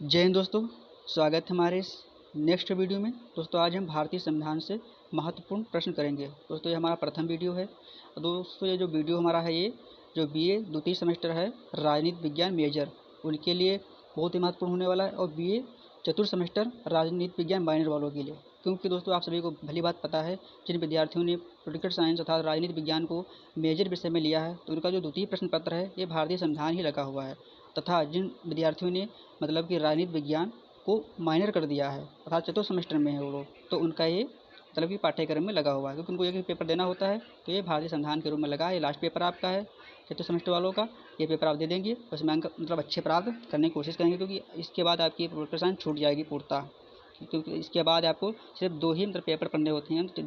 जय हिंद दोस्तों, स्वागत है हमारे इस नेक्स्ट वीडियो में। दोस्तों आज हम भारतीय संविधान से महत्वपूर्ण प्रश्न करेंगे। दोस्तों ये हमारा प्रथम वीडियो है। दोस्तों ये जो वीडियो हमारा है, ये जो बीए द्वितीय सेमेस्टर है राजनीति विज्ञान मेजर, उनके लिए बहुत ही महत्वपूर्ण होने वाला है, और बीए चतुर्थ सेमेस्टर राजनीति विज्ञान माइनर वालों के लिए। क्योंकि दोस्तों आप सभी को भली बात पता है, जिन विद्यार्थियों ने पॉलिटिकल साइंस अर्थात राजनीति विज्ञान को मेजर विषय में लिया है, तो उनका जो द्वितीय प्रश्न पत्र है ये भारतीय संविधान ही लगा हुआ है। तथा जिन विद्यार्थियों ने मतलब कि राजनीति विज्ञान को माइनर कर दिया है अर्थात चतुर्थ सेमेस्टर में है वो लोग, तो उनका ये मतलब कि पाठ्यक्रम में लगा हुआ है, क्योंकि उनको एक ही पेपर देना होता है। तो ये भारतीय संविधान के रूप में लगा है। ये लास्ट पेपर आपका है चतुर्थ सेमेस्टर वालों का। ये पेपर आप दे देंगे, उसमें अंक मतलब अच्छे प्राप्त करने की कोशिश करेंगे, क्योंकि इसके बाद आपकी पॉलिटिकल साइंस छूट जाएगी पूर्णतः। क्योंकि इसके बाद आपको सिर्फ 2 ही मतलब पेपर पढ़ने होते हैं। तो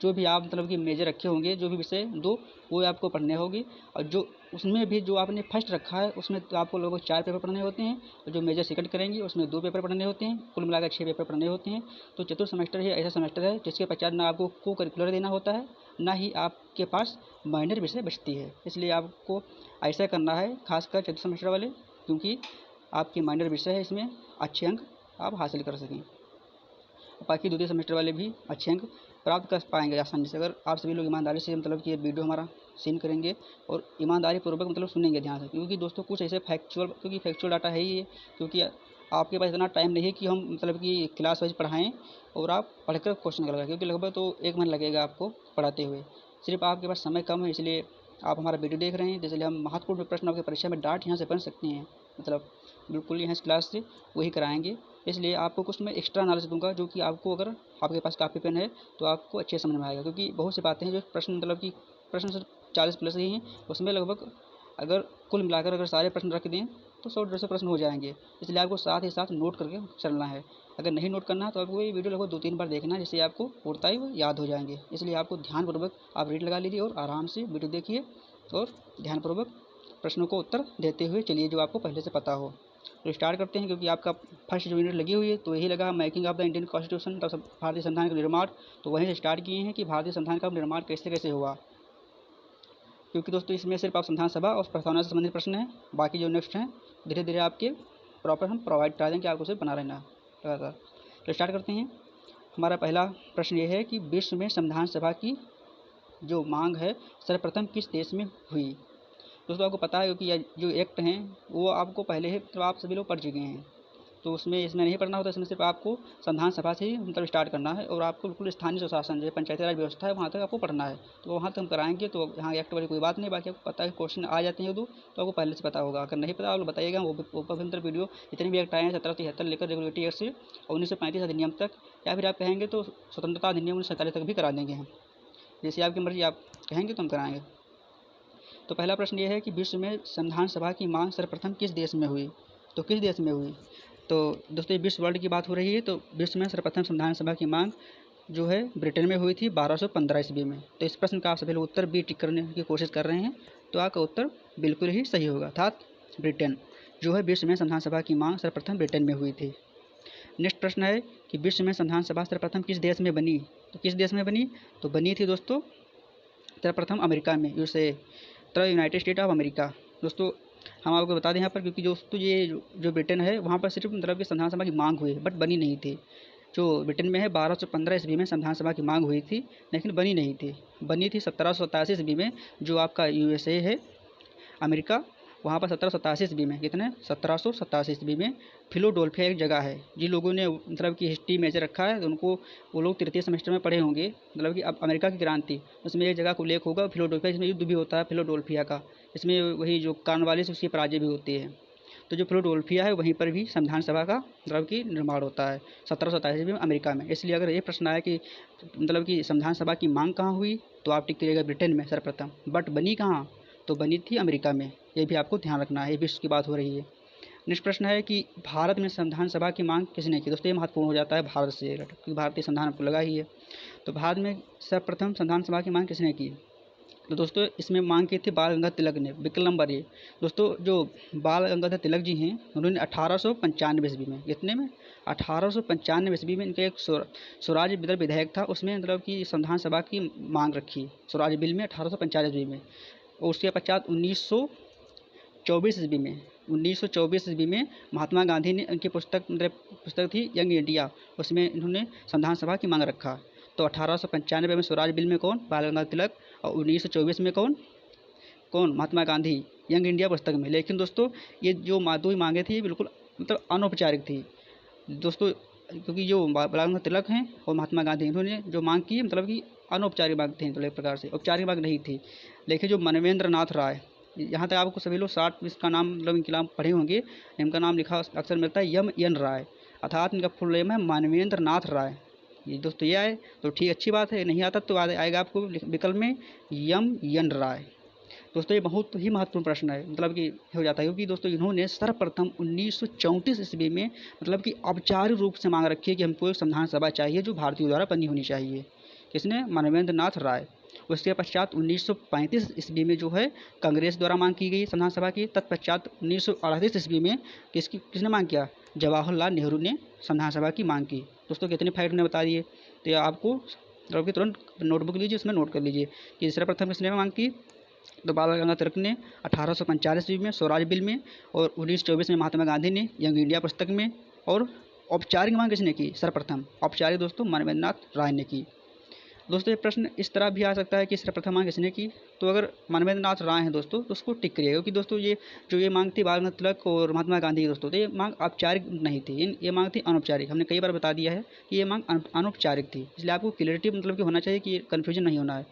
जो भी आप मतलब कि मेजर रखे होंगे, जो भी विषय 2 वो आपको पढ़ने होंगे, और जो उसमें भी जो आपने फर्स्ट रखा है उसमें तो आपको लगभग 4 पेपर पढ़ने होते हैं, और जो मेजर सेकंड करेंगे उसमें 2 पेपर पढ़ने होते हैं। कुल मिलाकर 6 पेपर पढ़ने होते हैं। तो चतुर्थ सेमेस्टर ही ऐसा सेमेस्टर है जिसके पश्चात ना आपको को करिकुलर देना होता है, ना ही आपके पास माइनर विषय बचती है। इसलिए आपको ऐसा करना है खासकर चतुर्थ सेमेस्टर वाले, क्योंकि आपके माइनर विषय है, इसमें अच्छे अंक आप हासिल कर सकें। बाकी द्वितीय सेमेस्टर वाले भी अच्छे अंक प्राप्त कर पाएंगे आसानी से, अगर आप सभी लोग ईमानदारी से मतलब कि ये वीडियो हमारा सीन करेंगे और ईमानदारी पूर्वक मतलब सुनेंगे ध्यान से। क्योंकि दोस्तों कुछ ऐसे फैक्चुअल डाटा है ही है, क्योंकि आपके पास इतना टाइम नहीं है कि हम मतलब कि क्लास वाइज पढ़ाएँ और आप पढ़कर क्वेश्चन कर लगाएं, क्योंकि लगभग तो 1 महीना लगेगा आपको पढ़ाते हुए। सिर्फ आपके पास समय कम है, इसलिए आप हमारा वीडियो देख रहे हैं, इसलिए हम महत्वपूर्ण प्रश्न आपकी परीक्षा में डाट यहाँ से बन सकते हैं, मतलब बिल्कुल यहाँ इस क्लास से वही कराएंगे। इसलिए आपको कुछ मैं एक्स्ट्रा नॉलेज दूंगा, जो कि आपको अगर आपके पास कापी पेन है तो आपको अच्छे समझ में आएगा। क्योंकि बहुत सी बातें हैं जो प्रश्न मतलब कि प्रश्न सिर्फ 40 प्लस ही हैं, उसमें लगभग अगर कुल मिलाकर अगर सारे प्रश्न रख दें तो 100-150 प्रश्न हो जाएंगे। इसलिए आपको साथ ही साथ नोट करके चलना है। अगर नहीं नोट करना है तो आपको ये वीडियो लगभग 2-3 बार देखना है, जिससे आपको पूर्णतः ही वो याद हो जाएंगे। इसलिए आपको ध्यानपूर्वक आप रीड लगा लीजिए और आराम से वीडियो देखिए और ध्यानपूर्वक प्रश्नों को उत्तर देते हुए चलिए, जो आपको पहले से पता हो। तो स्टार्ट करते हैं, क्योंकि आपका फर्स्ट जो यूनिट लगी हुई है तो यही लगा making of the Indian constitution, तब भारतीय संविधान का निर्माण। तो वहीं से स्टार्ट किए हैं कि भारतीय संविधान का निर्माण कैसे कैसे हुआ। क्योंकि दोस्तों इसमें सिर्फ आप संविधान सभा और प्रस्तावना से संबंधित प्रश्न हैं, बाकी जो नेक्स्ट हैं धीरे धीरे आपके प्रॉपर हम प्रोवाइड करा देंगे, आपको सिर्फ बना रहना लगातार। तो स्टार्ट करते हैं। हमारा पहला प्रश्न ये है कि विश्व में संविधान सभा की जो मांग है सर्वप्रथम किस देश में हुई। दोस्तों आपको पता है कि यह जो एक्ट हैं वो आपको पहले ही मतलब आप सभी लोग पढ़ चुके हैं, तो इसमें नहीं पढ़ना होता। इसमें सिर्फ आपको संविधान सभा से ही मतलब स्टार्ट करना है, और आपको बिल्कुल स्थानीय स्वशासन जो पंचायती राज व्यवस्था है वहाँ तक आपको पढ़ना है। तो वहाँ तक हम कराएंगे, तो यहाँ एक्ट वाली कोई बात नहीं। बाकी आपको पता है क्वेश्चन आ जाते हैं तो आपको पहले से पता होगा। अगर नहीं पता आप लोग बताइएगा, वो ऊपर मतलब वीडियो जितने भी एक्ट आए हैं 1773 लेकर रेगुलेटरी एक्ट से 1935 अधिनियम तक, या फिर आप कहेंगे तो स्वतंत्रता अधिनियम 1947 तक भी करा देंगे हम। जैसे आपकी मर्जी, आप कहेंगे तो हम कराएंगे। तो पहला प्रश्न ये है कि विश्व में संविधान सभा की मांग सर्वप्रथम किस देश में हुई। तो किस देश में हुई, तो दोस्तों विश्व वर्ल्ड की बात हो रही है। तो विश्व में सर्वप्रथम संविधान सभा की मांग जो है ब्रिटेन में हुई थी 1215 ईस्वी में। तो इस प्रश्न का आप सभी लोग उत्तर बी टिक करने की कोशिश कर रहे हैं, तो आपका उत्तर बिल्कुल ही सही होगा, अर्थात ब्रिटेन जो है विश्व में संविधान सभा की मांग सर्वप्रथम ब्रिटेन में हुई थी। नेक्स्ट प्रश्न है कि विश्व में संविधान सभा सर्वप्रथम किस देश में बनी। तो किस देश में बनी, तो बनी थी दोस्तों सर्वप्रथम अमेरिका में, USA, United state of America. दोस्तों हम आपको बता दें यहाँ पर, क्योंकि दोस्तों ये जो ब्रिटेन है वहाँ पर सिर्फ मतलब कि संविधान सभा की मांग हुई बट बनी नहीं थी। जो ब्रिटेन में है 1215 ईस्वी में संविधान सभा की मांग हुई थी, लेकिन बनी नहीं थी। बनी थी 1787 ईस्वी में, जो आपका यूएसए है अमेरिका, वहाँ पर 1787 ईस्वी में, कितने 1787 ईस्वी में फिलाडेल्फिया एक जगह है। जिन लोगों ने मतलब कि हिस्ट्री मेजर रखा है तो उनको वो लोग तृतीय सेमेस्टर में पढ़े होंगे, मतलब कि अब अमेरिका की क्रांति, उसमें एक जगह का उल्लेख होगा फिलाडेल्फिया, जिसमें युद्ध भी होता है फिलाडेल्फिया का। इसमें वही जो कॉर्नवालिस उसकी पराजय भी होती है। तो जो फिलाडेल्फिया है वहीं पर भी संविधान सभा का मतलब कि निर्माण होता है 1787 ईस्वी में अमेरिका में। इसलिए अगर ये प्रश्न आया कि मतलब कि संविधान सभा की मांग कहाँ हुई, तो आप टिक करिएगा ब्रिटेन में सर्वप्रथम। बट बनी कहाँ, तो बनी थी अमेरिका में। ये भी आपको ध्यान रखना है, ये विश्व की बात हो रही है। नेक्स्ट प्रश्न है कि भारत में संविधान सभा की मांग किसने की। दोस्तों ये महत्वपूर्ण हो जाता है भारत से, क्योंकि भारतीय संविधान आपको लगा ही है। तो भारत में सर्वप्रथम संविधान सभा की मांग किसने की, तो दोस्तों इसमें मांग की थी बाल गंगाधर तिलक ने। विकल्प नंबर ए, दोस्तों जो बाल गंगाधर तिलक जी हैं उन्होंने 1895 ईस्वी में, कितने में 1895 ईस्वी में इनका एक स्वराज बिल विधेयक था, उसमें मतलब कि संविधान सभा की मांग रखी स्वराज बिल में 1895 ईस्वी में। और उसके पश्चात 1924 ईस्वी में 1924 ईस्वी में महात्मा गांधी ने उनकी पुस्तक थी यंग इंडिया, उसमें इन्होंने संविधान सभा की मांग रखा। तो 1895 में स्वराज बिल में कौन, बाल गंगाधर तिलक, और 1924 में कौन कौन महात्मा गांधी, यंग इंडिया पुस्तक में। लेकिन दोस्तों ये जो दो ही मांगे थी ये बिल्कुल मतलब अनौपचारिक थी दोस्तों, क्योंकि जो बाल गंगाधर तिलक हैं और महात्मा गांधी इन्होंने जो मांग की मतलब कि अनौपचारिक मांग थी, मतलब एक प्रकार से औपचारिक मांग नहीं थी। लेकिन जो मानवेंद्र नाथ राय, यहाँ तक आपको सभी लोग शार्ट इसका नाम मतलब इनके नाम पढ़े होंगे, इनका नाम लिखा अक्सर मिलता है यम एन राय, अर्थात इनका फुल नेम है मानवेंद्र नाथ राय। ये दोस्तों ये आए तो ठीक अच्छी बात है, नहीं आता तो आएगा आपको विकल्प में यम एन राय। दोस्तों ये बहुत ही महत्वपूर्ण प्रश्न है, मतलब कि हो जाता है, क्योंकि दोस्तों इन्होंने सर्वप्रथम 1934 ईस्वी में मतलब कि औपचारिक रूप से मांग रखी है कि हमको एक संविधान सभा चाहिए जो भारतीयों द्वारा बनी होनी चाहिए। किसने, मानवेंद्र नाथ राय। उसके पश्चात 1935 ईस्वी में जो है कांग्रेस द्वारा मांग की गई संविधान सभा की। तत्पश्चात 1938 ईस्वी में किसने मांग किया, जवाहरलाल नेहरू ने संविधान सभा की मांग की। दोस्तों कितने फैक्ट ने बता दिए, तो आपको मतलब कि तुरंत नोटबुक लीजिए, उसमें नोट कर लीजिए कि सर्वप्रथम किसने मांग की, तो बाल गंगाधर तिलक ने 1845 ईस्वी में स्वराज बिल में, और 1924 में महात्मा गांधी ने यंग इंडिया पुस्तक में। और औपचारिक मांग किसने की, सर्वप्रथम औपचारिक दोस्तों मानवेंद्र नाथ राय ने की। दोस्तों ये प्रश्न इस तरह भी आ सकता है कि सर्वप्रथम मांग किसने की, तो अगर मानवेंद्र नाथ राय हैं दोस्तों तो उसको टिक करिएगा, क्योंकि दोस्तों ये मांग थी बाल गंगाधर तिलक और महात्मा गांधी दोस्तों, तो ये मांग औपचारिक नहीं थी, ये मांग थी अनौपचारिक। हमने कई बार बता दिया है कि ये मांग अनौपचारिक थी, इसलिए आपको क्लियरिटी मतलब कि होना चाहिए कि कन्फ्यूजन नहीं होना है।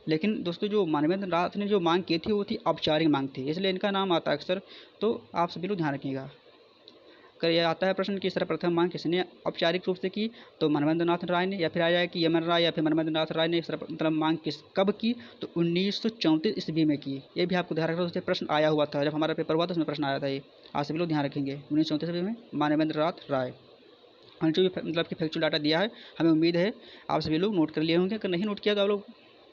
लेकिन दोस्तों जो मानवेंद्र नाथ ने जो मांग की थी वो थी औपचारिक मांग थी, इसलिए इनका नाम आता है अक्सर, तो आप सभी लोग ध्यान रखिएगा। अगर यह आता है प्रश्न कि सर्वप्रथम मांग किसने औपचारिक रूप से की, तो मानवेंद्र नाथ राय ने, या फिर आ जाए कि यमन राय या फिर मानवेंद्र नाथ राय ने मतलब मांग कब की, तो 1934 ईस्वी में की। ये भी आपको ध्यान रखना, उससे प्रश्न आया हुआ था, जब हमारा पेपर हुआ था उसमें प्रश्न आया था ये, आप सभी लोग ध्यान रखेंगे। 1934 ईस्वी में मानवेंद्र नाथ राय। हमने जो भी मतलब कि फैक्चुअल डाटा दिया है, हमें उम्मीद है आप सभी लोग नोट कर लिए होंगे, अगर नहीं नोट किया तो आप लोग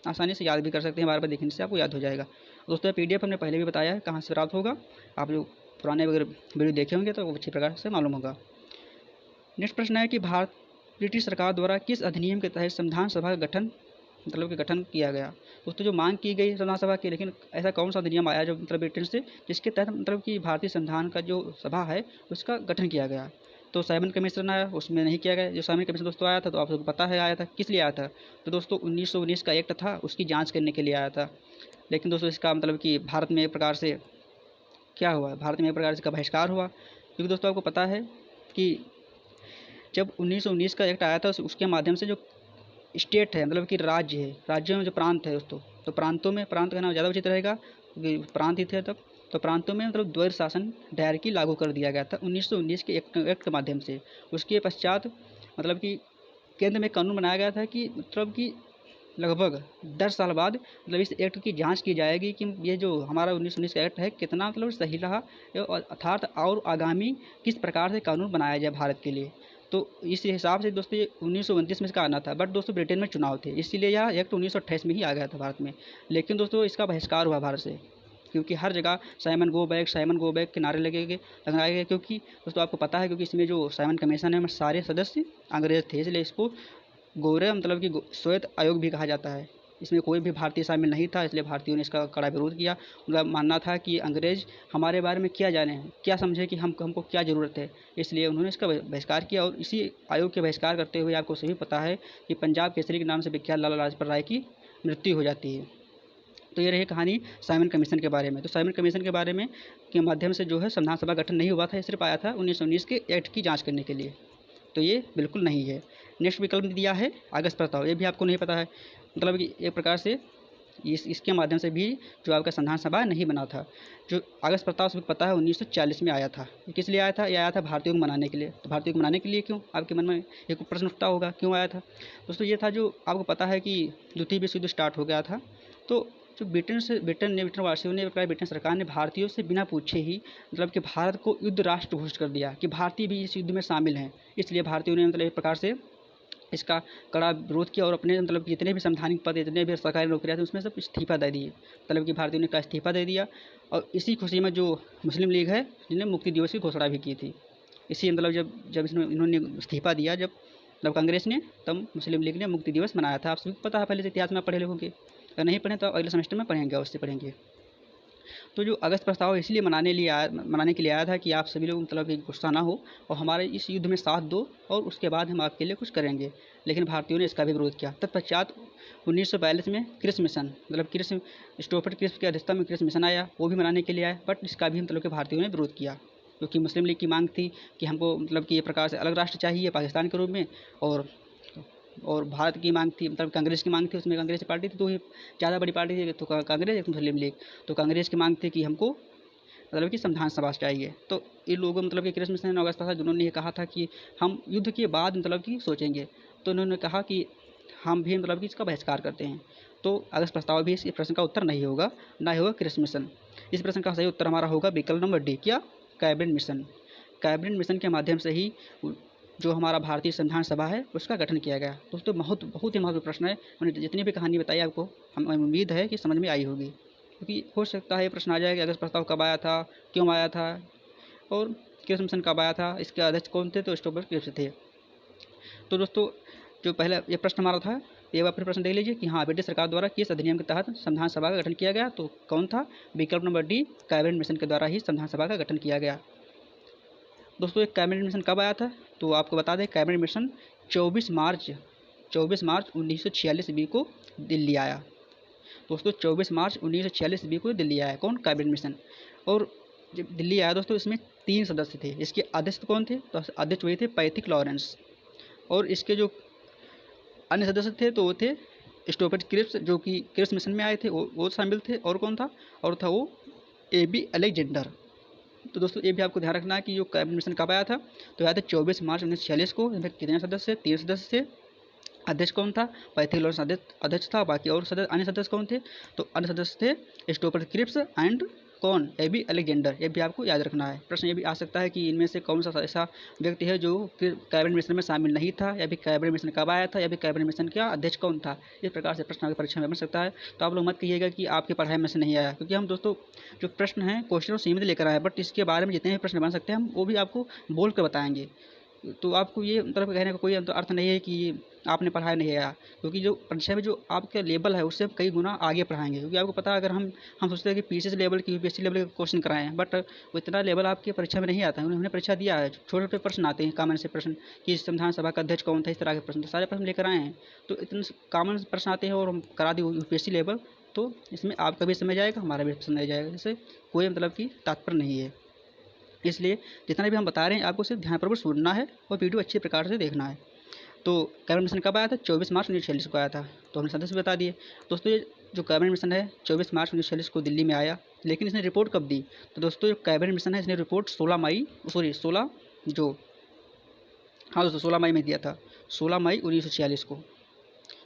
आसानी से याद भी कर सकते हैं, बार बार देखने से आपको याद हो जाएगा। दोस्तों PDF हमने पहले भी बताया है कहाँ से प्राप्त होगा, आप लोग पुराने अगर वीडियो देखे होंगे तो अच्छी प्रकार से मालूम होगा। नेक्स्ट प्रश्न है कि ब्रिटिश सरकार द्वारा किस अधिनियम के तहत संविधान सभा का गठन किया गया। दोस्तों जो मांग की गई संविधान सभा की, लेकिन ऐसा कौन सा अधिनियम आया जो मतलब ब्रिटेन से, जिसके तहत मतलब कि भारतीय संविधान का जो सभा है उसका गठन किया गया। तो साइमन कमीशन आया, उसमें नहीं किया गया। जो साइमन कमीशन दोस्तों आया था तो आप सबको पता है आया था किस लिए आया था, तो दोस्तों 1919 का एक्ट था, उसकी जांच करने के लिए आया था। लेकिन दोस्तों इसका मतलब कि भारत में एक प्रकार से क्या हुआ, भारत में एक प्रकार से इसका बहिष्कार हुआ, क्योंकि दोस्तों आपको पता है कि जब 1919 का एक्ट आया था उसके माध्यम से जो स्टेट है मतलब कि राज्य है, राज्यों में जो प्रांत है दोस्तों, तो प्रांतों में, प्रांत का नाम ज़्यादा उचित रहेगा क्योंकि प्रांत ही थे तब, तो प्रांतों में मतलब द्वैध शासन डायरेक्टली लागू कर दिया गया था 1919 के एक्ट के माध्यम से। उसके पश्चात मतलब कि केंद्र में कानून बनाया गया था कि मतलब कि लगभग 10 साल बाद मतलब इस एक्ट की जांच की जाएगी कि ये जो हमारा 1919 का एक्ट है कितना मतलब सही रहा, अर्थात और आगामी किस प्रकार से कानून बनाया जाए भारत के लिए। तो इस हिसाब से दोस्तों ये 1929 में इसका आना था, बट दोस्तों ब्रिटेन में चुनाव थे इसलिए यह एक्ट 1928 में ही आ गया था भारत में। लेकिन दोस्तों इसका बहिष्कार हुआ भारत से, क्योंकि हर जगह साइमन गो बैक के नारे लगाए गए, क्योंकि दोस्तों आपको पता है क्योंकि इसमें जो साइमन कमीशन है सारे सदस्य अंग्रेज थे, इसलिए इसको गौरे मतलब कि श्वेत आयोग भी कहा जाता है। इसमें कोई भी भारतीय शामिल नहीं था, इसलिए भारतीयों ने इसका कड़ा विरोध किया। उनका मानना था कि अंग्रेज हमारे बारे में क्या जाने, क्या समझे कि हमको क्या ज़रूरत है, इसलिए उन्होंने इसका बहिष्कार किया। और इसी आयोग के बहिष्कार करते हुए आपको सभी पता है कि पंजाब केसरी के नाम से विख्यात लाला लाजपत राय की मृत्यु हो जाती है। तो ये रही कहानी साइमन कमीशन के बारे में। तो साइमन कमीशन के बारे में के माध्यम से जो है संविधान सभा गठन नहीं हुआ था, ये सिर्फ आया था 1919 के एक्ट की जाँच करने के लिए, तो ये बिल्कुल नहीं है। नेक्स्ट विकल्प दिया है अगस्त प्रस्ताव, ये भी आपको नहीं पता है, मतलब कि एक प्रकार से इसके माध्यम से भी जो आपका संविधान सभा नहीं बना था। जो अगस्त प्रस्ताव सबको पता है 1940 में आया था, ये किस लिए आया था, ये आया था भारतीयों को मनाने के लिए। तो भारतीयों को मनाने के लिए क्यों, आपके मन में एक प्रश्न उठता होगा क्यों आया था। दोस्तों ये था, जो आपको पता है कि द्वितीय विश्व युद्ध स्टार्ट हो गया था, तो जो ब्रिटेन वासियों ने, ब्रिटेन सरकार ने भारतीयों से बिना पूछे ही मतलब कि भारत को युद्ध राष्ट्र घोषित कर दिया कि भारतीय भी इस युद्ध में शामिल हैं। इसलिए भारतीयों ने मतलब एक प्रकार से इसका कड़ा विरोध किया और अपने मतलब जितने भी संवैधानिक पद, जितने भी सरकारी नौकरियाँ थी उसमें सब इस्तीफा दे दिए, मतलब कि भारतीयों ने का इस्तीफा दे दिया। और इसी खुशी में जो मुस्लिम लीग है जिन्होंने मुक्ति दिवस की घोषणा भी की थी, इसी मतलब जब इन्होंने इस्तीफा दिया, जब कांग्रेस ने, तब मुस्लिम लीग ने मुक्ति दिवस मनाया था। आप सभी को पता है, पहले से इतिहास में पढ़े होंगे, अगर नहीं पढ़े तो अगले सेमेस्टर में पढ़ेंगे, अवश्य पढ़ेंगे। तो जो अगस्त प्रस्ताव इसलिए मनाने के लिए आया था कि आप सभी लोग मतलब कि गुस्सा ना हो और हमारे इस युद्ध में साथ दो और उसके बाद हम आपके लिए कुछ करेंगे। लेकिन भारतीयों ने इसका भी विरोध किया। तत्पश्चात 1942 में क्रिस मिशन मतलब क्रिस स्टोफर्ड क्रिस्प की अध्यक्षता में क्रिस मिशन आया, वो भी मनाने के लिए आया, बट इसका भी मतलब कि भारतीयों ने विरोध किया, क्योंकि मुस्लिम लीग की मांग थी कि हमको मतलब कि ये प्रकार से अलग राष्ट्र चाहिए पाकिस्तान के रूप में, और भारत की मांग थी मतलब कांग्रेस की मांग थी, उसमें कांग्रेस की पार्टी थी, तो ये ज़्यादा बड़ी पार्टी थी तो कांग्रेस एक मुस्लिम लीग, तो कांग्रेस की मांग थी कि हमको मतलब कि संविधान सभा चाहिए। तो इन लोगों मतलब कि क्रिस मिशन अगस्त था जिन्होंने ये कहा था कि हम युद्ध के बाद मतलब कि सोचेंगे, तो उन्होंने कहा कि हम भी मतलब कि इसका बहिष्कार करते हैं। तो अगस्त प्रस्ताव भी इस प्रश्न का उत्तर नहीं होगा, ना ही होगा क्रिस मिशन। इस प्रश्न का सही उत्तर हमारा होगा विकल्प नंबर डी, क्या कैबिनेट मिशन। कैबिनेट मिशन के माध्यम से ही जो हमारा भारतीय संविधान सभा है उसका गठन किया गया। दोस्तों बहुत बहुत ही महत्वपूर्ण प्रश्न है, मैंने जितनी भी कहानी बताई आपको हमें उम्मीद है कि समझ में आई होगी, क्योंकि हो सकता है ये प्रश्न आ जाए कि अगस्त प्रस्ताव कब आया था, क्यों आया था और क्रिस मिशन कब आया था, इसके अध्यक्ष कौन थे, तो स्टोफर्ड क्रिप्स थे। तो दोस्तों जो पहला ये प्रश्न हमारा था, एक बार फिर प्रश्न देख लीजिए कि हाँ ब्रिटिश सरकार द्वारा किस अधिनियम के तहत संविधान सभा का गठन किया गया, तो कौन था, विकल्प नंबर डी कैबिनेट मिशन के द्वारा ही संविधान सभा का गठन किया गया। दोस्तों एक कैबिनेट मिशन कब आया था, तो आपको बता दें कैबिनेट मिशन 24 मार्च 1946 ईस्वी को दिल्ली आया। दोस्तों 24 मार्च 1946 ईस्वी को दिल्ली आया कौन, कैबिनेट मिशन। और जब दिल्ली आया दोस्तों इसमें 3 सदस्य थे, इसके अध्यक्ष कौन थे, तो अध्यक्ष वही थे पैथिक लॉरेंस, और इसके जो अन्य सदस्य थे तो वो थे स्टोफर्ड क्रिप्स जो कि क्रिप्स मिशन में आए थे, वो शामिल थे, और कौन था, और था वो AB अलेक्जेंडर। तो दोस्तों ये भी आपको ध्यान रखना है कि जो कैबिनेट मिशन कब आया था, तो आया था 24 मार्च 1946 को। इसमें कितने सदस्य, 3 सदस्य थे। अध्यक्ष कौन था, पैथिक लॉरेंस अध्यक्ष था, बाकी और अन्य सदस्य कौन थे, तो अन्य सदस्य थे स्टोफर्ड क्रिप्स एंड कौन, AB अलेक्जेंडर। ये भी आपको याद रखना है। प्रश्न ये भी आ सकता है कि इनमें से कौन सा ऐसा व्यक्ति है जो फिर कैबिनेट मिशन में शामिल नहीं था, या भी कैबिनेट मिशन कब आया था, या भी कैबिनेट मिशन का अध्यक्ष कौन था। इस प्रकार से प्रश्न आपकी परीक्षा में बन सकता है। तो आप लोग मत कहिएगा कि आपकी पढ़ाई में से नहीं आया, क्योंकि हम दोस्तों जो प्रश्न हैं क्वेश्चन सीमित लेकर आए, बट इसके बारे में जितने भी प्रश्न बन सकते हैं हम वो भी आपको बोल कर बताएंगे। तो आपको ये मतलब कहने का कोई अर्थ नहीं है कि आपने पढ़ाया नहीं आया, क्योंकि जो परीक्षा में जो आपका लेवल है उससे हम कई गुना आगे पढ़ाएंगे। क्योंकि आपको पता है अगर हम सोचते हैं कि पीसीएस लेवल की यूपीएससी लेवल के क्वेश्चन कराएं हैं, बट वो इतना लेवल आपकी परीक्षा में नहीं आता है। उन्होंने परीक्षा दिया है, छोटे छोटे प्रश्न आते हैं कॉमन से प्रश्न कि संविधान सभा का अध्यक्ष कौन था, इस तरह के प्रश्न, तो सारे प्रश्न लेकर आए हैं। तो इतने कॉमन प्रश्न आते हैं और हम करा दी यूपीएससी लेवल, तो इसमें आपका भी समझ आएगा, हमारा भी समझ जाएगा। इससे कोई मतलब कि तात्पर्य नहीं है। इसलिए जितना भी हम बता रहे हैं आपको सिर्फ ध्यानपूर्वक सुनना है और वीडियो अच्छे प्रकार से देखना है। तो कैबिनेट मिशन कब आया था, 24 मार्च 1946 को आया था। तो हमने सदस्य बता दिए। दोस्तों ये जो कैबिनेट मिशन है 24 मार्च 1946 को दिल्ली में आया, लेकिन इसने रिपोर्ट कब दी, तो दोस्तों जो कैबिनेट मिशन है इसने रिपोर्ट 16 मई में दिया था, 16 मई 1946 को।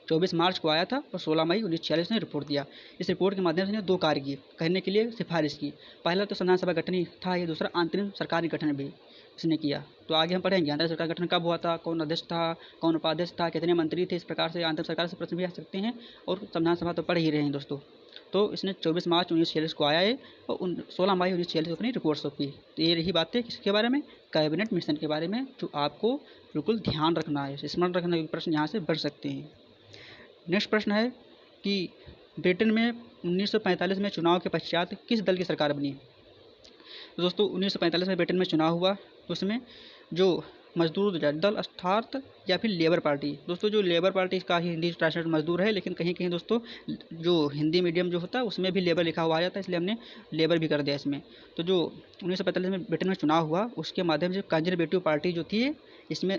24 मार्च को आया था और 16 मई 1946 ने रिपोर्ट दिया। इस रिपोर्ट के माध्यम से इसने 2 कार्य किए, कहने के लिए सिफारिश की। पहला तो संविधान सभा गठन ही था ये, दूसरा अंतरिम सरकारी गठन भी इसने किया। तो आगे हम पढ़ेंगे अंतरिम सरकार गठन कब हुआ था, कौन अध्यक्ष था, कौन उपाध्यक्ष था, कितने मंत्री थे। इस प्रकार से अंतरिम सरकार से प्रश्न भी आ सकते हैं, और संविधान सभा तो पढ़ ही रहे हैं दोस्तों। तो इसने 24 मार्च 1946 को आया है और 16 मई 1946 को अपनी रिपोर्ट सौंपी। तो ये रही बातें किसके बारे में, कैबिनेट मिशन के बारे में, जो आपको बिल्कुल ध्यान रखना है, स्मरण रखना है। प्रश्न यहाँ से बन सकते हैं। नेक्स्ट प्रश्न है कि ब्रिटेन में 1945 में चुनाव के पश्चात किस दल की सरकार बनी। तो दोस्तों 1945 में ब्रिटेन में चुनाव हुआ, तो उसमें जो मजदूर दल अर्थात या फिर लेबर पार्टी, दोस्तों जो लेबर पार्टी का ही हिंदी ट्रांसलेट मजदूर है, लेकिन कहीं कहीं दोस्तों जो हिंदी मीडियम जो होता है उसमें भी लेबर लिखा हुआ आ जाता है, इसलिए हमने लेबर भी कर दिया इसमें। तो जो 1945 में ब्रिटेन में चुनाव हुआ उसके माध्यम से कंजर्वेटिव पार्टी जो थी इसमें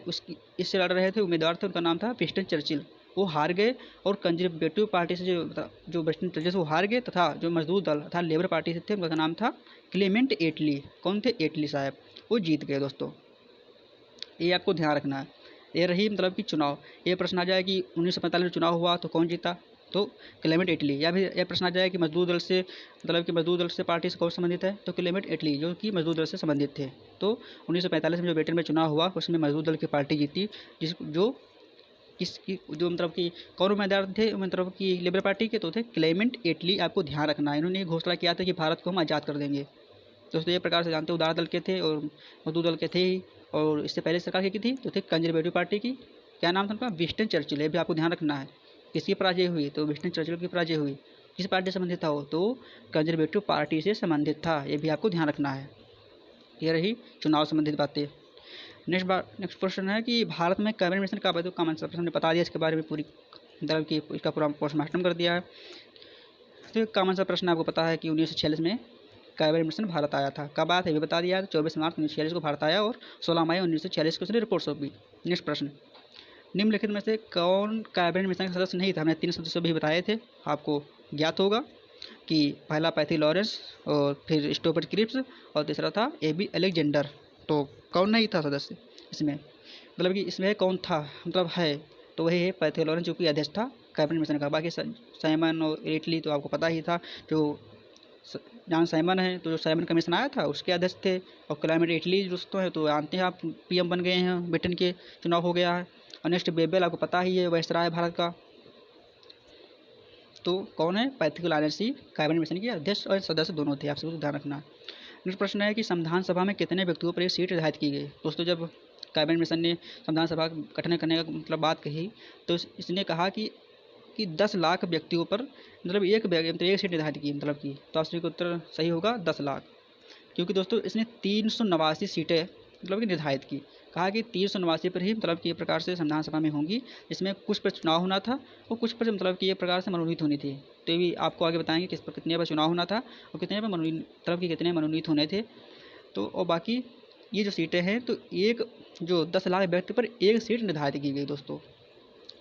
इससे लड़ रहे थे उम्मीदवार थे, उनका नाम था विंस्टन चर्चिल, वो हार गए। और कंजर्वेटिव पार्टी से जो विंस्टन चर्चिल वो हार गए, तथा जो मजदूर दल तथा लेबर पार्टी से थे उनका नाम था क्लेमेंट एटली। कौन थे, एटली साहब, वो जीत गए दोस्तों। ये आपको ध्यान रखना है। ये रही मतलब कि चुनाव। ये प्रश्न आ जाए कि 1945 में चुनाव हुआ तो कौन जीता, तो क्लेमेंट एटली। या फिर यह प्रश्न आ जाए कि मजदूर दल से मतलब कि मजदूर दल से पार्टी से कौन संबंधित है, तो क्लेमेंट एटली जो कि मजदूर दल से संबंधित थे। तो 1945 में जो ब्रिटेन में चुनाव हुआ उसमें मजदूर दल की पार्टी जीती, जो मतलब कि कौन उम्मीदवार थे, मतलब कि लेबर पार्टी के तो थे क्लेमेंट एटली। आपको ध्यान रखना है, इन्होंने घोषणा किया था कि भारत को हम आज़ाद कर देंगे। दोस्तों ये प्रकार से जानते हो, उदार दल के थे और मजदूर दल के थे ही। और इससे पहले सरकार की थी तो थे कंजर्वेटिव पार्टी की, क्या नाम था उनका, विंस्टन चर्चिल। ये भी आपको ध्यान रखना है। किसकी पराजय हुई, तो विंस्टन चर्चिल की पराजय हुई। किस पार्टी से संबंधित था वो, तो कंजर्वेटिव पार्टी से संबंधित था। ये भी आपको ध्यान रखना है। ये रही चुनाव संबंधित बातें। नेक्स्ट क्वेश्चन है कि भारत में कैबिनेट मिशन कब है, तो कॉमन सेंस ने बता दिया इसके बारे में पूरी मतलब कि इसका पूरा पोस्टमार्टम कर दिया है। तो कॉमन सा प्रश्न आपको पता है कि 1946 में कैबिनेट मिशन भारत आया था। कब आया था ये बता दिया है, 24 मार्च 1946 को भारत आया और 16 मई 1946 को उसने रिपोर्ट सौंपी। नेक्स्ट प्रश्न, निम्नलिखित में से कौन कैबिनेट मिशन का सदस्य नहीं था। हमने 3 सदस्य भी बताए थे, आपको ज्ञात होगा कि पहला पैथी लॉरेंस और फिर स्टोफर्ड क्रिप्स और तीसरा था AB अलेक्जेंडर। तो कौन नहीं था सदस्य इसमें, मतलब कि इसमें कौन था मतलब है, तो वही है पैथी लॉरेंस जो कि अध्यक्ष था कैबिनेट मिशन का। बाकी साइमन और इटली तो आपको पता ही था, जो जॉन साइमन है तो जो साइमन कमीशन आया था उसके अध्यक्ष थे। और क्लाइमेट इटली दोस्तों है तो जानते हैं आप PM बन गए हैं, ब्रिटेन के चुनाव हो गया है। और नेक्स्ट बेबेल आपको पता ही है, वायसराय भारत का। तो कौन है, पैथी लॉरेंस ही कैबिनेट मिशन के अध्यक्ष और सदस्य दोनों थे, आप सबको ध्यान रखना। नेक्स्ट प्रश्न है कि संविधान सभा में कितने व्यक्तियों पर एक सीट निर्धारित की गई। दोस्तों जब कैबिनेट मिशन ने संविधान सभा गठन करने का मतलब बात कही तो इसने कहा कि 10 लाख व्यक्तियों पर मतलब एक सीट निर्धारित की, मतलब की। तो आप सभी का उत्तर सही होगा 10 लाख, क्योंकि दोस्तों इसने 389 सीटें मतलब कि निर्धारित की। कहा कि 389 पर ही मतलब कि एक प्रकार से संविधान सभा में होंगी, जिसमें कुछ पर चुनाव होना था और कुछ पर मतलब कि एक प्रकार से मनोनीत होनी थी। तो ये भी आपको आगे बताएंगे किस पर कितने पर चुनाव होना था और कितने पर मतलब कि कितने मनोनीत होने थे। तो और बाकी ये जो सीटें हैं तो एक जो 10 लाख व्यक्ति पर एक सीट निर्धारित की गई दोस्तों।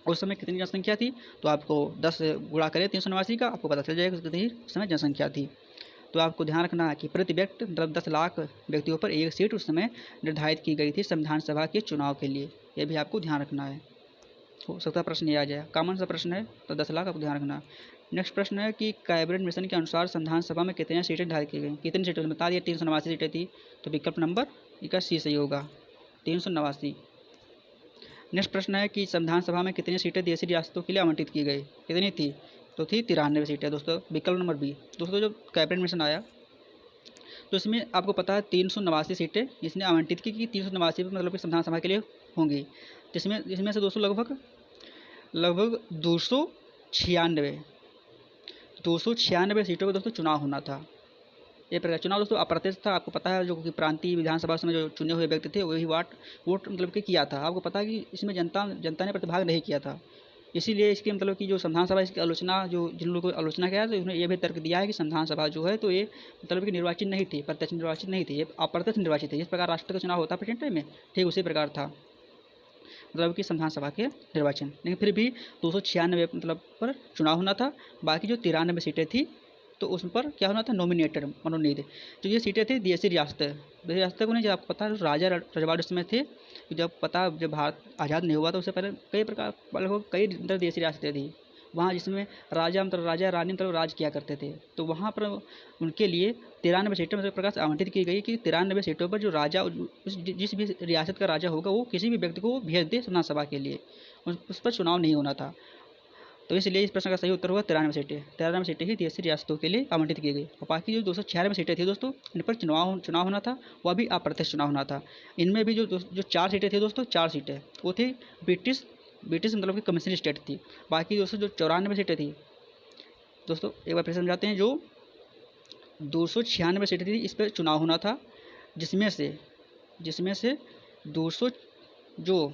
उस समय कितनी जनसंख्या थी, तो आपको 10 गुणा करें 389 का, आपको पता चल जाएगा कितनी उस समय जनसंख्या थी। तो आपको ध्यान रखना है कि प्रति व्यक्ति मतलब 10 लाख व्यक्तियों पर एक सीट उस समय निर्धारित की गई थी संविधान सभा के चुनाव के लिए। ये भी आपको ध्यान रखना है, हो सकता है प्रश्न ये आ जाए, कॉमन सा प्रश्न है तो 10 लाख आपको ध्यान रखना। नेक्स्ट प्रश्न है कि कैबिनेट मिशन के अनुसार संविधान सभा में कितनी सीटें निर्धारित की गई। कितनी सीटें बता दिया, 389 सीटें थी, तो विकल्प नंबर इसका सी सही होगा, 389। नेक्स्ट प्रश्न है कि संविधान सभा में कितनी सीटें देशी रियासतों के लिए आवंटित की गई, कितनी थी, तो थी 93 सीटें दोस्तों, विकल्प नंबर बी। दोस्तों जब कैबिनेट मिशन आया तो इसमें आपको पता है 389 सीटें इसने आवंटित की कि 389 मतलब कि संविधान सभा के लिए होंगी, जिसमें से दोस्तों लगभग 296 सीटों पर दोस्तों चुनाव होना था। ये प्रकार चुनाव दोस्तों अप्रत्यक्ष था, आपको पता है, जो कि प्रांतीय विधानसभा में जो चुने हुए व्यक्ति थे वही वोट मतलब कि किया था। आपको पता है कि इसमें जनता ने प्रतिभाग नहीं किया था, इसीलिए इसके मतलब कि जो संविधान सभा इसकी आलोचना जो जिन लोगों को आलोचना किया तो उन्होंने ये भी तर्क दिया है कि संविधान सभा जो है तो ये मतलब कि निर्वाचित नहीं थी, प्रत्यक्ष निर्वाचित नहीं थी, ये अप्रत्यक्ष निर्वाचित थी। जिस प्रकार राष्ट्रपति का चुनाव होता है प्रेजेंट टाइम में, ठीक उसी प्रकार था मतलब कि संविधान सभा के निर्वाचन। लेकिन फिर भी 296 मतलब पर चुनाव होना था। बाकी जो 93 सीटें थी तो उस पर क्या होना था, नॉमिनेटेड मनोनीत। जो ये सीटें थी देशी रियासतें को नहीं, जब आपको पता है राजा रजवाड़े उसमें थे, जब भारत आज़ाद नहीं हुआ तो उससे पहले कई देशी रियासतें थी वहाँ, जिसमें राजा रानी मतलब राज किया करते थे। तो वहाँ पर उनके लिए 93 सीटें मतलब प्रकार से आवंटित की गई कि 93 सीटों पर जो राजा जिस भी रियासत का राजा होगा वो किसी भी व्यक्ति को भेज दे संविधान सभा के लिए, उस पर चुनाव नहीं होना था। तो इसलिए इस प्रश्न का सही उत्तर हुआ 93 सीटें ही देशी रियासतों के लिए आवंटित की गई। और बाकी जो 296 सीटें थी दोस्तों इन पर चुनाव होना था, वह भी अप्रत्यक्ष चुनाव होना था। इनमें भी जो 4 सीटें थी दोस्तों, 4 सीटें वो थी ब्रिटिश मतलब कि कमीशनरी स्टेट थी। बाकी दोस्तों जो 94 सीटें थी दोस्तों, एक बार फिर समझाते हैं, जो 296 सीटें थी इस पर चुनाव होना था, जिसमें से 200 जो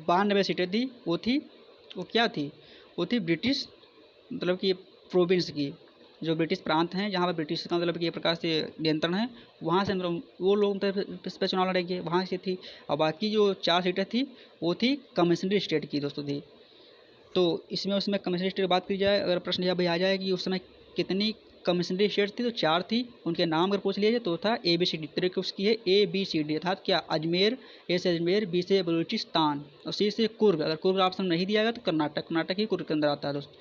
92 सीटें थी वो क्या थी, वो थी ब्रिटिश मतलब कि प्रोविंस की, जो ब्रिटिश प्रांत हैं जहाँ पर ब्रिटिश का मतलब कि एक प्रकार से नियंत्रण है, वहाँ से मतलब वो लोग मतलब इस पर चुनाव लड़ेंगे, वहाँ से थी। और बाकी जो 4 सीटें थी वो थी कमीशनरी स्टेट की दोस्तों थी। तो उसमें कमीशनरी स्टेट की बात की जाए, अगर प्रश्न यह भी आ जाए कि उस समय कितनी कमीशनरी स्टेट थी, तो 4 थी। उनके नाम अगर पूछ लिया जाए तो था ABCD, तरीके उसकी है ABCD, अर्थात क्या, अजमेर, A से अजमेर, B से बलूचिस्तान और C से कुर्ग। अगर कुर्ग ऑप्शन नहीं दिया गया तो कर्नाटक ही कुर्ग के अंदर आता है दोस्तों,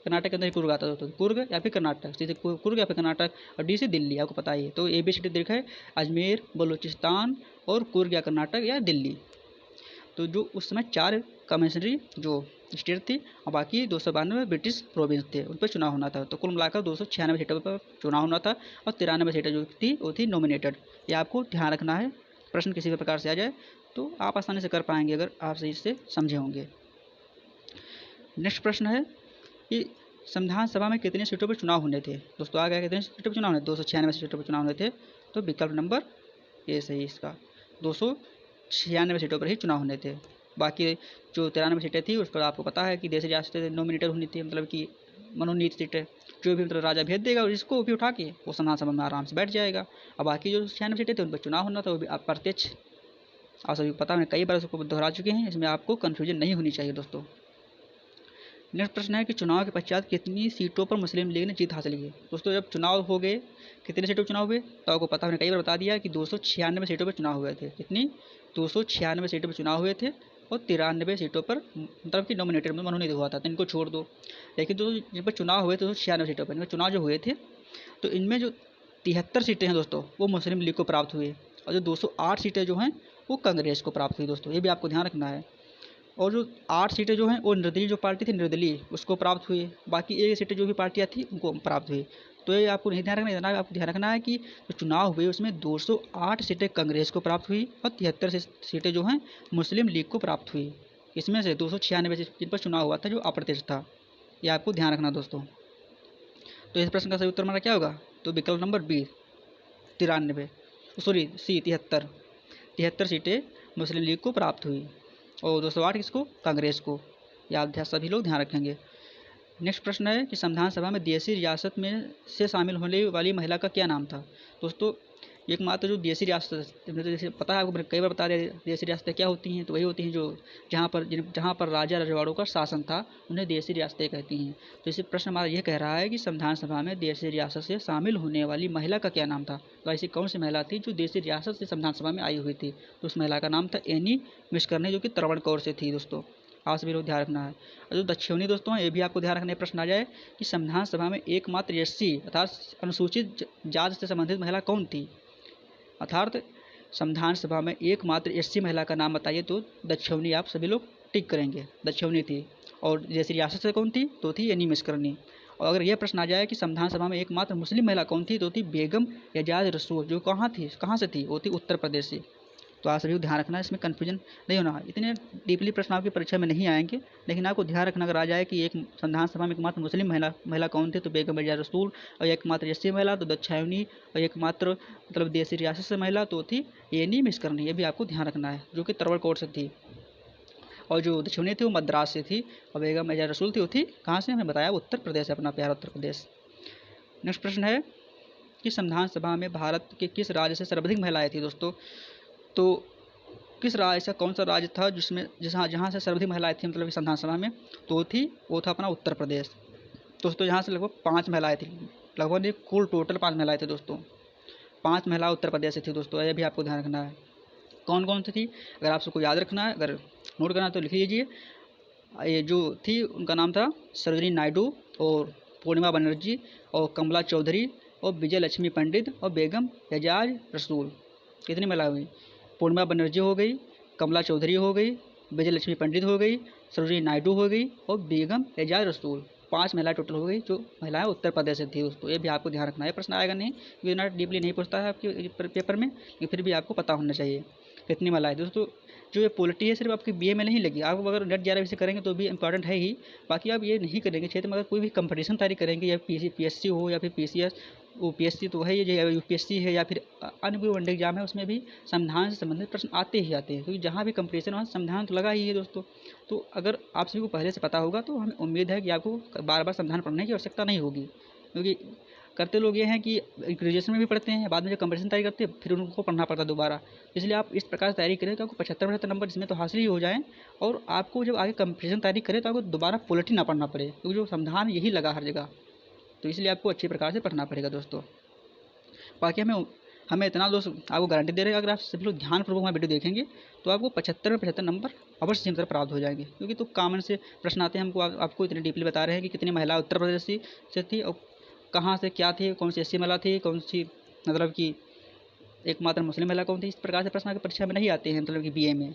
कर्नाटक के अंदर ही कुर्ग आता है दोस्तों, कुर्ग या फिर कर्नाटक, C से कुर्ग या फिर कर्नाटक, और D से दिल्ली, आपको पता ही है। तो ABCD देखा है अजमेर, बलूचिस्तान और कुर्ग या कर्नाटक या दिल्ली। तो जो उस समय 4 कमिश्नरी जो स्टेट थी और बाकी 292 ब्रिटिश प्रोविंस थे, उन पर चुनाव होना था। तो कुल मिलाकर 296 सीटों पर चुनाव होना था और 93 सीटें जो थी वो थी नॉमिनेटेड। ये आपको ध्यान रखना है, प्रश्न किसी भी प्रकार से आ जाए तो आप आसानी से कर पाएंगे अगर आप सही से समझे होंगे। नेक्स्ट प्रश्न है कि संविधान सभा में कितनी सीटों पर चुनाव होने थे। दोस्तों आ गया कितनी सीटों पर चुनाव होने, 296 सीटों पर चुनाव होने थे। तो विकल्प नंबर ए सही इसका, 296 सीटों पर ही चुनाव होने थे। बाकी जो 93 सीटें थी उस पर आपको पता है कि देश रियासत नॉमिनेटेड होनी थी, मतलब कि मनोनीत सीटें, जो भी मतलब राजा भेज देगा और इसको भी उठा के वो संविधान सभा में आराम से बैठ जाएगा। और बाकी जो 96 सीटें थी उन पर चुनाव होना था, वो भी अप्रत्यक्ष। आप सभी पता है, कई बार उसको दोहरा चुके हैं, इसमें आपको कन्फ्यूजन नहीं होनी चाहिए दोस्तों। नेक्स्ट प्रश्न है कि चुनाव के पश्चात कितनी सीटों पर मुस्लिम लीग ने जीत हासिल की। दोस्तों जब चुनाव हो गए, कितने सीटों पर चुनाव हुए, तो आपको पता है, कई बार बता दिया कि 296 सीटों पर चुनाव हुए थे। कितनी, 296 सीटों पर चुनाव हुए थे और 93 सीटों पर मतलब कि नॉमिनेटेड में मनोनीत हुआ था, तो इनको छोड़ दो। लेकिन जो जिन पर चुनाव हुए थे 296 सीटों पर, इनमें चुनाव जो हुए थे तो इनमें जो 73 सीटें हैं दोस्तों वो मुस्लिम लीग को प्राप्त हुई, और जो 208 सीटें जो हैं वो कांग्रेस को प्राप्त हुई। दोस्तों ये भी आपको ध्यान रखना है। और जो 8 सीटें जो हैं वो निर्दलीय जो पार्टी थी, निर्दलीय उसको प्राप्त हुई। बाकी 1 सीटें जो भी पार्टियाँ थी उनको प्राप्त हुई। तो ये आपको नहीं ध्यान रखना, इतना आपको ध्यान रखना है कि जो चुनाव हुए उसमें 208 सीटें कांग्रेस को प्राप्त हुई और 73 सीटें जो हैं मुस्लिम लीग को प्राप्त हुई। इसमें से 296 जिन पर चुनाव हुआ था जो अप्रत्यक्ष था, ये आपको ध्यान रखना दोस्तों। तो इस प्रश्न का सही उत्तर हमारा क्या होगा, तो विकल्प नंबर बी 93, सॉरी सी 73 सीटें मुस्लिम लीग को प्राप्त हुई और 208 किसको, कांग्रेस को। ये आप सभी लोग ध्यान रखेंगे। नेक्स्ट प्रश्न है कि संविधान सभा में देशी रियासत में से शामिल होने वाली महिला का क्या नाम था। दोस्तों एकमात्र जो देशी रियासत, जैसे पता है आपको, कई बार बता दिया देशी रियासतें क्या होती हैं, तो वही होती हैं जो जहाँ पर राजा रजवाड़ों का शासन था उन्हें देशी रियासतें कहती हैं। तो इसी प्रश्न हमारा यह कह रहा है कि संविधान सभा में देशी रियासत से शामिल होने वाली महिला का क्या नाम था। तो ऐसी कौन सी महिला थी जो देशी रियासत से संविधान सभा में आई हुई थी, तो उस महिला का नाम था एनी मिस्करनी, जो कि त्रावणकोर से थी। दोस्तों आप सभी लोग ध्यान रखना है। और जो दक्षिणी दोस्तों ये भी आपको ध्यान रखने प्रश्न आ जाए कि संविधान सभा में एकमात्र एससी अर्थात अनुसूचित जाति से संबंधित महिला कौन थी, अर्थात संविधान सभा में एकमात्र एससी महिला का नाम बताइए, तो दक्षिणी आप सभी लोग टिक करेंगे, दक्षिणी थी। और जैसे रियासत से कौन थी, तो थी एनी मिस्करनी। और अगर यह प्रश्न आ जाए कि संविधान सभा में एकमात्र मुस्लिम महिला कौन थी, तो थी बेगम एजाज रसूल, जो कहाँ से थी, वो थी उत्तर प्रदेश से। तो आप सभी को ध्यान रखना है, इसमें कन्फ्यूजन नहीं होना। इतने डीपली प्रश्न आपकी परीक्षा में नहीं आएंगे, लेकिन आपको ध्यान रखना अगर आ जाए कि एक संविधान सभा में एकमात्र मुस्लिम महिला कौन थे, तो बेगम एजाज रसूल। और एकमात्र एससी महिला तो दक्षिणी, और एकमात्र मतलब देशी रियासत से महिला तो थी एनी मिस्करनी। ये भी आपको ध्यान रखना है, जो कि त्रावणकोर से थी। और जो दक्षिणी थी वो मद्रास से थी, और बेगम एजाज रसूल थी वो थी कहाँ से, हमें बताया उत्तर प्रदेश, अपना प्यारा उत्तर प्रदेश। नेक्स्ट प्रश्न है कि संविधान सभा में भारत के किस राज्य से सर्वाधिक महिलाएं थी। दोस्तों तो किस राज्य, ऐसा कौन सा राज्य था जिसमें जहाँ से सर्वाधिक महिलाएं थी, मतलब संविधान सभा में, तो वो था अपना उत्तर प्रदेश। दोस्तों यहाँ से लगभग 5 महिलाएं थी, लगभग कुल टोटल 5 महिलाएं थी दोस्तों, 5 महिलाएं उत्तर प्रदेश से थी। दोस्तों यह भी आपको ध्यान रखना है कौन कौन सी थी। अगर आप सबको याद रखना है, अगर नोट करना है तो लिख लीजिए। ये जो थी उनका नाम था सरोजिनी नायडू और पूर्णिमा बनर्जी और कमला चौधरी और विजय लक्ष्मी पंडित और बेगम एजाज रसूल। कितनी महिला हुई, पूर्णिमा बनर्जी हो गई, कमला चौधरी हो गई, विजय लक्ष्मी पंडित हो गई, सरोजिनी नायडू हो गई और बेगम एजाज रसूल। 5 महिलाएं टोटल हो गई, जो महिलाएं उत्तर प्रदेश से थी। दोस्तों ये भी आपको ध्यान रखना है, प्रश्न आएगा नहीं, ये ना डीपली नहीं पूछता है आपके पेपर में, लेकिन फिर भी आपको पता होना चाहिए कितनी महिलाएं। दोस्तों जो ये पॉलिटी है सिर्फ आपकी बीए में नहीं लगी, आप अगर नेट 11 से करेंगे तो भी इंपॉर्टेंट है ही। बाकी आप ये नहीं करेंगे क्षेत्र में, अगर कोई भी कंपटीशन तैयारी करेंगे, या पीएससी हो या फिर पीसीएस, वो पीएससी तो है, ये यूपीएससी है, या फिर अन्य कोई वनडे एग्जाम है, उसमें भी संविधान से संबंधित प्रश्न आते ही आते हैं, क्योंकि जहाँ भी कंपटीशन वहाँ संविधान तो लगा ही है दोस्तों। तो अगर आप सभी को पहले से पता होगा तो हमें उम्मीद है कि आपको बार बार संविधान पढ़ने की आवश्यकता नहीं होगी, क्योंकि करते लोग ये हैं कि ग्रेजुएशन में भी पढ़ते हैं, बाद में जब कंपटीशन तैयारी करते हैं फिर उनको पढ़ना पड़ता है दोबारा। इसलिए आप इस प्रकार से तैयारी करें कि आपको 75% नंबर इसमें तो हासिल ही हो जाएँ, और आपको जब आगे कंपटीशन तैयारी करें तो आपको दोबारा पॉलिटी ना पढ़ना पड़े, क्योंकि जो संविधान यही लगा हर जगह। तो इसलिए आपको अच्छी प्रकार से पढ़ना पड़ेगा दोस्तों। बाकी हमें इतना दोस्त आपको गारंटी दे रहे हैं, अगर आप सभी लोग ध्यानपूर्वक हमारा वीडियो देखेंगे तो आपको 75 में 75 नंबर अवश्य निरंतर प्राप्त हो जाएंगे, क्योंकि तो कॉमन से प्रश्न आते हैं। आपको इतने डीपली बता रहे हैं कि कितनी महिला उत्तर प्रदेश से थी और कहाँ से क्या थी, कौन सी एससी महिला थी, कौन सी मतलब कि एकमात्र मुस्लिम महिला कौन थी। इस प्रकार से प्रश्न आपकी परीक्षा में नहीं आते हैं, मतलब कि बीए में।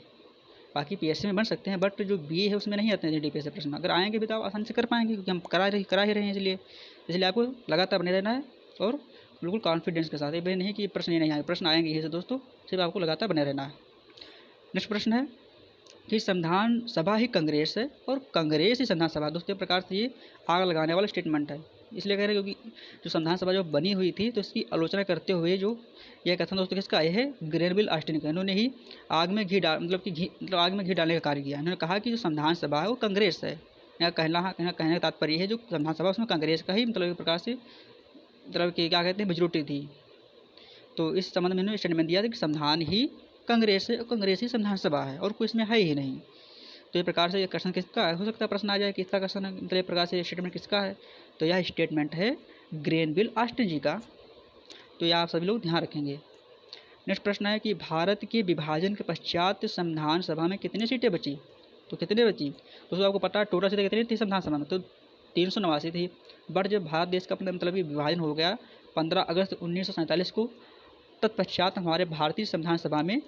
बाकी पीएससी में बन सकते हैं, बट जो बीए है उसमें नहीं आते हैं डीपीएस से प्रश्न। अगर आएंगे भी तो आप आसानी से कर पाएंगे, क्योंकि हम करा ही रहे हैं। इसलिए आपको लगातार बने रहना है और बिल्कुल कॉन्फिडेंस के साथ। ये नहीं कि प्रश्न ये नहीं आए, प्रश्न आएंगे ही से दोस्तों, सिर्फ आपको लगातार बने रहना है। नेक्स्ट प्रश्न है कि संविधान सभा ही कांग्रेस है और कांग्रेस ही संविधान सभा। दोस्तों एक प्रकार से ये आग लगाने वाला स्टेटमेंट है, इसलिए कह रहे हैं क्योंकि जो संविधान सभा जो बनी हुई थी तो इसकी आलोचना करते हुए जो यह कथन दोस्तों किसका है ग्रेनविल ऑस्टिन का। इन्होंने ही आग में घी डाल मतलब आग में घी डालने का कार्य किया। इन्होंने कहा कि जो संविधान सभा है वो कांग्रेस है। यहाँ कहने का तात्पर्य है जो संविधान सभा उसमें कांग्रेस का ही मतलब एक प्रकार से मतलब कि क्या कहते हैं मेजोरिटी थी। तो इस संबंध में इन्होंने स्टेटमेंट दिया था कि संविधान ही कांग्रेस है और कांग्रेस ही संविधान सभा है और कोई इसमें है ही नहीं। तो इस प्रकार से ये क्वेश्चन किसका है, हो सकता है प्रश्न आ जाए कि इसका क्वेश्चन मतलब एक प्रकार से स्टेटमेंट किसका है, तो यह स्टेटमेंट है ग्रेनविल ऑस्टिन जी का। तो यह आप सभी लोग ध्यान रखेंगे। नेक्स्ट प्रश्न है कि भारत के विभाजन के पश्चात संविधान सभा में कितनी सीटें बची, तो कितने बची दोस्तों आपको पता है टोटल सीटें कितनी थी संविधान सभा में, तो 389 थी। बट जब भारत देश का अपना मतलब विभाजन हो गया 15 अगस्त 1947 को, तत्पश्चात हमारे भारतीय संविधान सभा में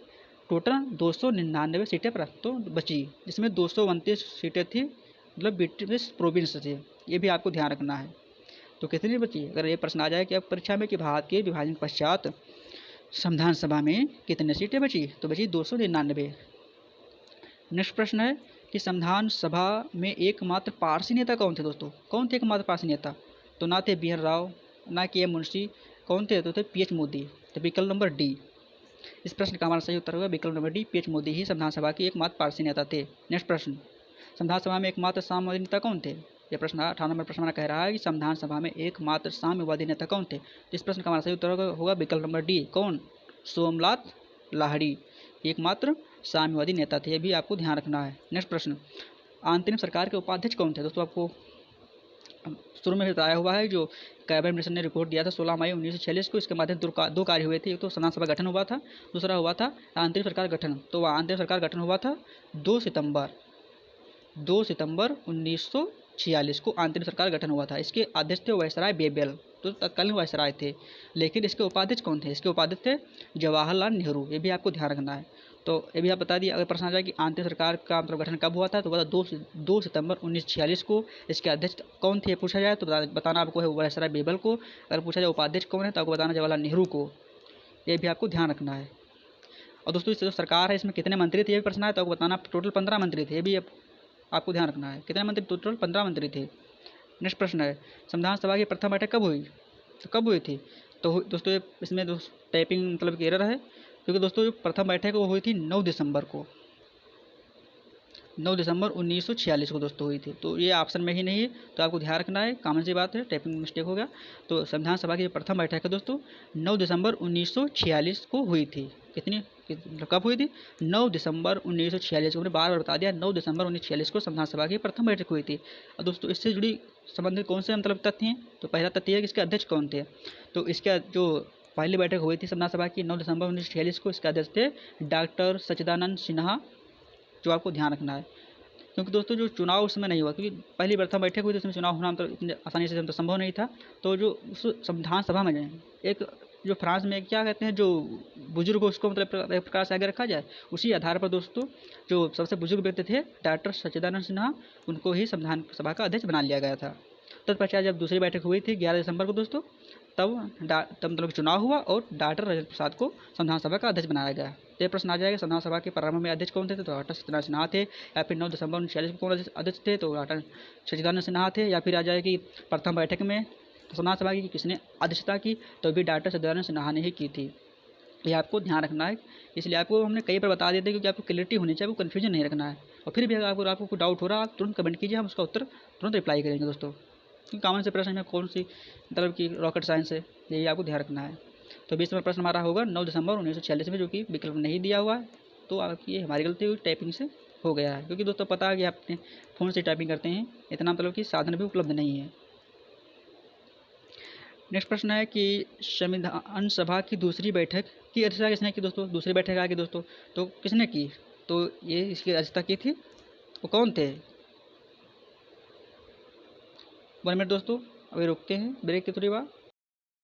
टोटल 299 सीटें प्राप्त तो बची, जिसमें 229 सीटें थी मतलब ब्रिटिश प्रोविंस से। ये भी आपको ध्यान रखना है। तो कितनी बची, अगर ये प्रश्न आ जाए कि अब परीक्षा में कि भारत के विभाजन पश्चात संविधान सभा में कितनी सीटें बची, तो बची 299। नेक्स्ट प्रश्न है कि संविधान सभा में एकमात्र पारसी नेता कौन थे दोस्तों, कौन थे एकमात्र पारसी नेता, तो ना थे बी एन राव ना के एम मुंशी, कौन थे, तो थे पी एच मोदी। तो विकल्प नंबर डी, इस प्रश्न का हमारा सही उत्तर होगा विकल्प number D, P H Mody ही संविधान सभा के एकमात्र पारसी नेता थे। नेक्स्ट प्रश्न, संविधान सभा में एकमात्र साम्यवादी नेता कौन थे, यह प्रश्न 18 नंबर प्रश्न हमारा कह रहा है कि संविधान सभा में एकमात्र साम्यवादी नेता कौन थे। तो इस प्रश्न का हमारा सही उत्तर होगा विकल्प नंबर डी, कौन, सोमनाथ लाहिड़ी एकमात्र साम्यवादी नेता थे। यह भी आपको ध्यान रखना है। नेक्स्ट प्रश्न, अंतरिम सरकार के उपाध्यक्ष कौन थे दोस्तों, आपको शुरू में बताया हुआ है जो कैबिनेट मिशन ने रिपोर्ट दिया था 16 मई 1946 को। इसके माध्यम दो कार्य हुए थे, एक तो संविधान सभा गठन हुआ था, दूसरा हुआ था अंतरिम सरकार गठन। तो वह अंतरिम सरकार गठन हुआ था 2 सितंबर 1946 को अंतरिम सरकार गठन हुआ था। इसके अध्यक्ष थे वायसराय बेबेल, तो तत्कालीन वायसराय थे। लेकिन इसके उपाध्यक्ष कौन थे, इसके उपाध्यक्ष थे जवाहरलाल नेहरू। ये भी आपको ध्यान रखना है। तो ये भी आप बता दिए। अगर प्रश्न आ जाए कि अंतरिम सरकार का मतलब गठन कब हुआ था, तो बता 2 सितंबर 1946 को। इसके अध्यक्ष कौन थे पूछा जाए तो बताना आपको है वायसराय बेबल को। अगर पूछा जाए उपाध्यक्ष कौन है तो आपको बताना जवाहरलाल नेहरू को। ये भी आपको ध्यान रखना है। और दोस्तों इस जो सरकार है इसमें कितने मंत्री थे ये भी प्रश्न है, तो आपको बताना टोटल 15 मंत्री थे। ये भी आपको ध्यान रखना है, कितने मंत्री, टोटल 15 मंत्री थे। नेक्स्ट प्रश्न है संविधान सभा की प्रथम बैठक कब हुई, तो कब हुई थी, तो दोस्तों इसमें टाइपिंग मतलब कि एरर है, क्योंकि दोस्तों जो प्रथम बैठक है वो हुई थी 9 दिसंबर को, 9 दिसंबर 1946 को दोस्तों हुई थी। तो ये ऑप्शन में ही नहीं है, तो आपको ध्यान रखना है, कॉमन सी बात है, टाइपिंग मिस्टेक हो गया। तो संविधान सभा की प्रथम बैठक है दोस्तों 9 दिसंबर 1946 को हुई थी। कितनी कब हुई थी, 9 दिसंबर 1946 को। मैंने बार बार बता दिया 9 दिसंबर 1946 को संविधान सभा की प्रथम बैठक हुई थी। और दोस्तों इससे जुड़ी संबंधित कौन से मतलब तथ्य हैं, तो पहला तथ्य है कि इसके अध्यक्ष कौन थे। तो इसका जो पहली बैठक हुई थी संविधान सभा की 9 दिसंबर 1946 को, इसके अध्यक्ष थे डॉक्टर सच्चिदानंद सिन्हा, जो आपको ध्यान रखना है। क्योंकि दोस्तों जो चुनाव उस समय नहीं हुआ, क्योंकि पहली प्रथम बैठक हुई थी, उसमें चुनाव होना मतलब इतने आसानी से मतलब संभव नहीं था। तो जो उस संविधान सभा में एक जो फ्रांस में क्या कहते हैं जो बुजुर्ग उसको मतलब एक प्रकार से आगे रखा जाए, उसी आधार पर दोस्तों जो सबसे बुजुर्ग व्यक्ति थे डॉक्टर सच्चिदानंद सिन्हा, उनको ही संविधान सभा का अध्यक्ष बना लिया गया था। तत्पश्चात जब दूसरी बैठक हुई थी 11 दिसंबर को दोस्तों, तब मतलब चुनाव हुआ और डॉक्टर राजेंद्र प्रसाद को संविधान सभा का अध्यक्ष बनाया गया। तो प्रश्न आ जाएगा संविधान सभा के प्रारंभ में अध्यक्ष कौन थे, तो डॉक्टर सच्चिदानंद सिन्हा थे। या फिर 9 दिसंबर 1946 को कौन अध्यक्ष थे, तो डॉक्टर सच्चिदानंद सिन्हा थे। या फिर आ जाए कि प्रथम बैठक में संविधान सभा की किसने अध्यक्षता की, तो भी डॉक्टर सच्चिदानंद सिन्हा ने ही की थी। ये आपको ध्यान रखना है। इसलिए आपको हमने कई बार बता देते हैं क्योंकि आपको क्लियरिटी होनी चाहिए, आपको कन्फ्यूजन नहीं रखना है। और फिर भी अगर आपको कोई डाउट हो रहा है आप तुरंत कमेंट कीजिए, हम उसका उत्तर तुरंत रिप्लाई करेंगे दोस्तों। कॉमन से प्रश्न में कौन सी मतलब कि रॉकेट साइंस है, यही आपको ध्यान रखना है। तो 20 नंबर प्रश्न हमारा होगा 9 दिसंबर 1946 में, जो कि विकल्प नहीं दिया हुआ है। तो आपकी हमारी गलती हुई, टाइपिंग से हो गया है, क्योंकि दोस्तों पता है कि आप अपने फ़ोन से टाइपिंग करते हैं, इतना मतलब कि साधन भी उपलब्ध नहीं है। नेक्स्ट प्रश्न है कि संविधान सभा की दूसरी बैठक की अध्यक्षता किसने की दोस्तों, दूसरी बैठक आ गई दोस्तों, तो किसने की, तो ये इसकी अध्यक्षता की थी, वो कौन थे। 1 मिनट दोस्तों, अभी रुकते हैं ब्रेक के थोड़ी बाद।